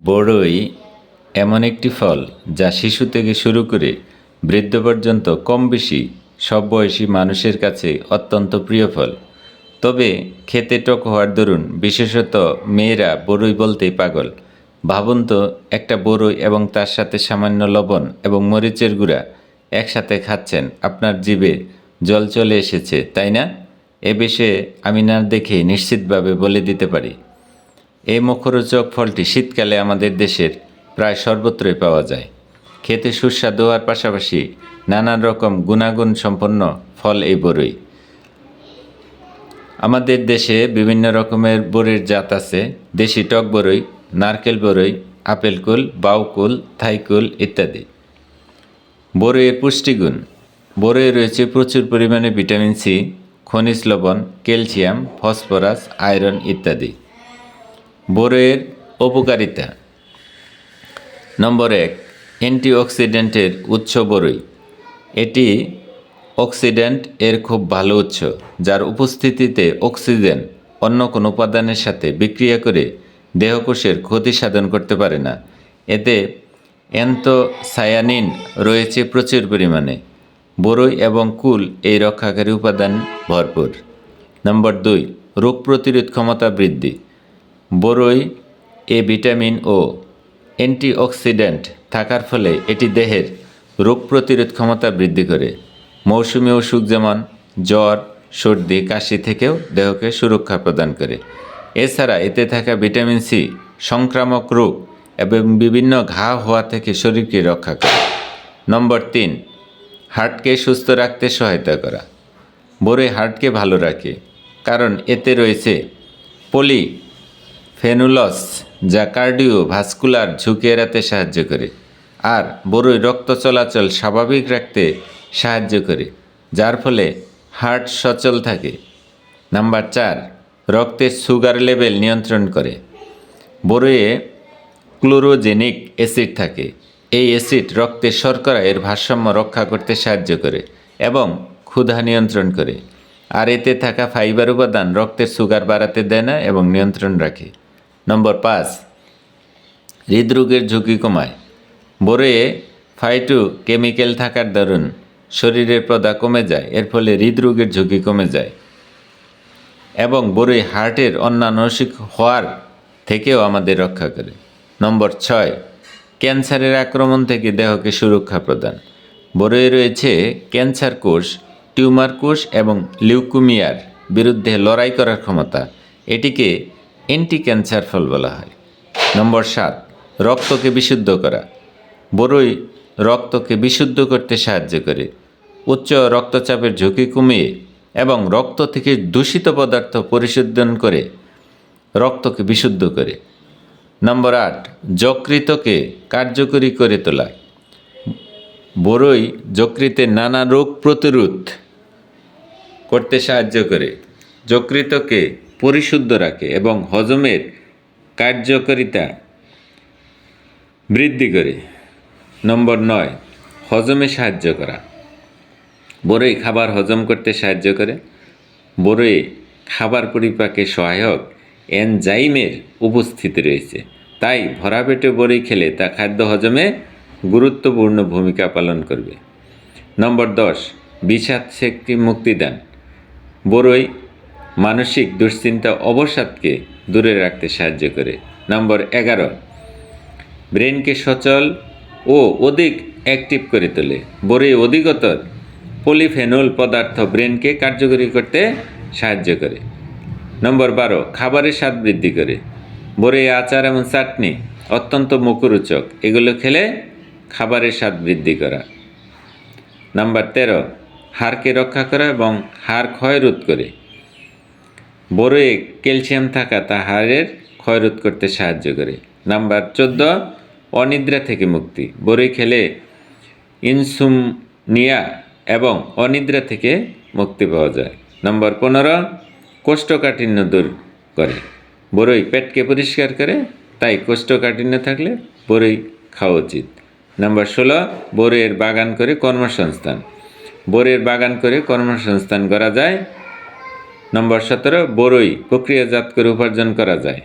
বড়ই এমন একটি ফল যা শিশু থেকে শুরু করে বৃদ্ধ পর্যন্ত কম বেশি সব বয়সী মানুষের কাছে অত্যন্ত প্রিয় ফল। তবে খেতে টক হওয়ার দরুন বিশেষত মেয়েরা বড়ই বলতেই পাগল। ভাবুন তো, একটা বড়ই এবং তার সাথে সামান্য লবণ এবং মরিচের গুঁড়া একসাথে খাচ্ছেন, আপনার জিভে জল চলে এসেছে, তাই না? এ বিষয়ে আমি না দেখে নিশ্চিতভাবে বলে দিতে পারি, এই মুখরোচক ফলটি শীতকালে আমাদের দেশের প্রায় সর্বত্রই পাওয়া যায়। খেতে সুস্বাদু হওয়ার পাশাপাশি নানান রকম গুণাগুণ সম্পন্ন ফল এই বড়ই। আমাদের দেশে বিভিন্ন রকমের বড়ির জাত আছে। দেশি টক বড়ই, নারকেল বড়ই, আপেল কুল, বাউ কুল, থাইকুল ইত্যাদি। বড়ইয়ের পুষ্টিগুণ: বড়ইয়ে রয়েছে প্রচুর পরিমাণে ভিটামিন সি, খনিজ লবণ, ক্যালসিয়াম, ফসফরাস, আয়রন ইত্যাদি। বড়ইয়ের উপকারিতা: নম্বর 1, অ্যান্টিঅক্সিডেন্টের উৎস বড়ই। এটি অক্সিডেন্ট এর খুব ভালো উৎস, যার উপস্থিতিতে অক্সিজেন অন্য কোনো উপাদানের সাথে বিক্রিয়া করে দেহকোষের ক্ষতি সাধন করতে পারে না। এতে অ্যান্থোসায়ানিন রয়েছে প্রচুর পরিমাণে। বড়ই এবং কুল এই রক্ষাকারী উপাদান ভরপুর। নম্বর 2, রোগ প্রতিরোধ ক্ষমতা বৃদ্ধি। বড়ই এ ভিটামিন ও অ্যান্টিঅক্সিডেন্ট থাকার ফলে এটি দেহের রোগ প্রতিরোধ ক্ষমতা বৃদ্ধি করে। মৌসুমী অসুখ যেমন জ্বর, সর্দি, কাশি থেকেও দেহকে সুরক্ষা প্রদান করে। এছাড়া এতে থাকা ভিটামিন সি সংক্রামক রোগ এবং বিভিন্ন ঘা হওয়া থেকে শরীরকে রক্ষা করে। নম্বর 3, হার্টকে সুস্থ রাখতে সহায়তা করা। বড়ই হার্টকে ভালো রাখে, কারণ এতে রয়েছে পলিফেনুলস, যা কার্ডিও ভাস্কুলার ঝুঁকি এড়াতে সাহায্য করে। আর বড়ই রক্ত চলাচল স্বাভাবিক রাখতে সাহায্য করে, যার ফলে হার্ট সচল থাকে। নাম্বার 4, রক্তের সুগার লেভেল নিয়ন্ত্রণ করে। বড়ইয়ে ক্লোরোজেনিক অ্যাসিড থাকে। এই অ্যাসিড রক্তের শর্করা এর ভারসাম্য রক্ষা করতে সাহায্য করে এবং ক্ষুধা নিয়ন্ত্রণ করে। আর এতে থাকা ফাইবার উপাদান রক্তের সুগার বাড়াতে দেয় না এবং নিয়ন্ত্রণ রাখে। নম্বর 5, হৃদরোগের ঝুঁকি কমায়। বড়ইয়ে ফাইটোকেমিক্যাল থাকার দরুন শরীরের প্রদাহ কমে যায়, এর ফলে হৃদরোগের ঝুঁকি কমে যায়। এবং বড়ই হার্টের অন্যান্য অসুখ হওয়ার থেকেও আমাদের রক্ষা করে। নম্বর 6, ক্যান্সারের আক্রমণ থেকে দেহকে সুরক্ষা প্রদান। বড়ইয়ে রয়েছে ক্যান্সার কোষ, টিউমার কোষ এবং লিউকেমিয়ার বিরুদ্ধে লড়াই করার ক্ষমতা। এটিকে অ্যান্টি ক্যান্সার ফল বলা হয়। নম্বর 7, রক্তকে বিশুদ্ধ করা। বড়ই রক্তকে বিশুদ্ধ করতে সাহায্য করে, উচ্চ রক্তচাপের ঝুঁকি কমিয়ে এবং রক্ত থেকে দূষিত পদার্থ পরিশোধন করে রক্তকে বিশুদ্ধ করে। নম্বর 8, যকৃতকে কার্যকরী করে তোলা। বড়ই যকৃতের নানা রোগ প্রতিরোধ করতে সাহায্য করে, যকৃতকে পরিশুদ্ধ রাখে এবং হজমের কার্যকারিতা বৃদ্ধি করে। নম্বর 9, হজমে সাহায্য করা। বড়ই খাবার হজম করতে সাহায্য করে। বড়ই খাবার পরিপাকে সহায়ক এনজাইমের উপস্থিতি রয়েছে, তাই ভরা পেটে বড়ই খেলে তা খাদ্য হজমে গুরুত্বপূর্ণ ভূমিকা পালন করবে। নম্বর 10, বিষাদ শক্তি মুক্তিদান। বড়ই মানসিক দুশ্চিন্তা, অবসাদকে দূরে রাখতে সাহায্য করে। নম্বর 11, ব্রেনকে সচল ও অধিক অ্যাক্টিভ করে তোলে। বড়ই অধিকতর পলিফেনল পদার্থ ব্রেনকে কার্যকরী করতে সাহায্য করে। নম্বর 12, খাবারের স্বাদ বৃদ্ধি করে। বড়ই আচার এবং চাটনি অত্যন্ত মুখরোচক, এগুলো খেলে খাবারের স্বাদ বৃদ্ধি করা। নাম্বার 13, হাড়কে রক্ষা করা এবং হাড় ক্ষয় রোধ করে। বড়ইয়ে ক্যালসিয়াম থাকা তা হাড়ের ক্ষয় রোধ করতে সাহায্য করে। নাম্বার 14, অনিদ্রা থেকে মুক্তি। বড়ই খেলে ইনসোমনিয়া এবং অনিদ্রা থেকে মুক্তি পাওয়া যায়। নম্বর 15, কোষ্ঠকাঠিন্য দূর করে। বড়ই পেটকে পরিষ্কার করে, তাই কোষ্ঠকাঠিন্য থাকলে বড়ই খাওয়া উচিত। নম্বর 16, বড়ইয়ের বাগান করে কর্মসংস্থান। বড়ইয়ের বাগান করে কর্মসংস্থান করা যায়। নম্বর 17, বড়ই প্রক্রিয়াজাত করে উপার্জন করা যায়।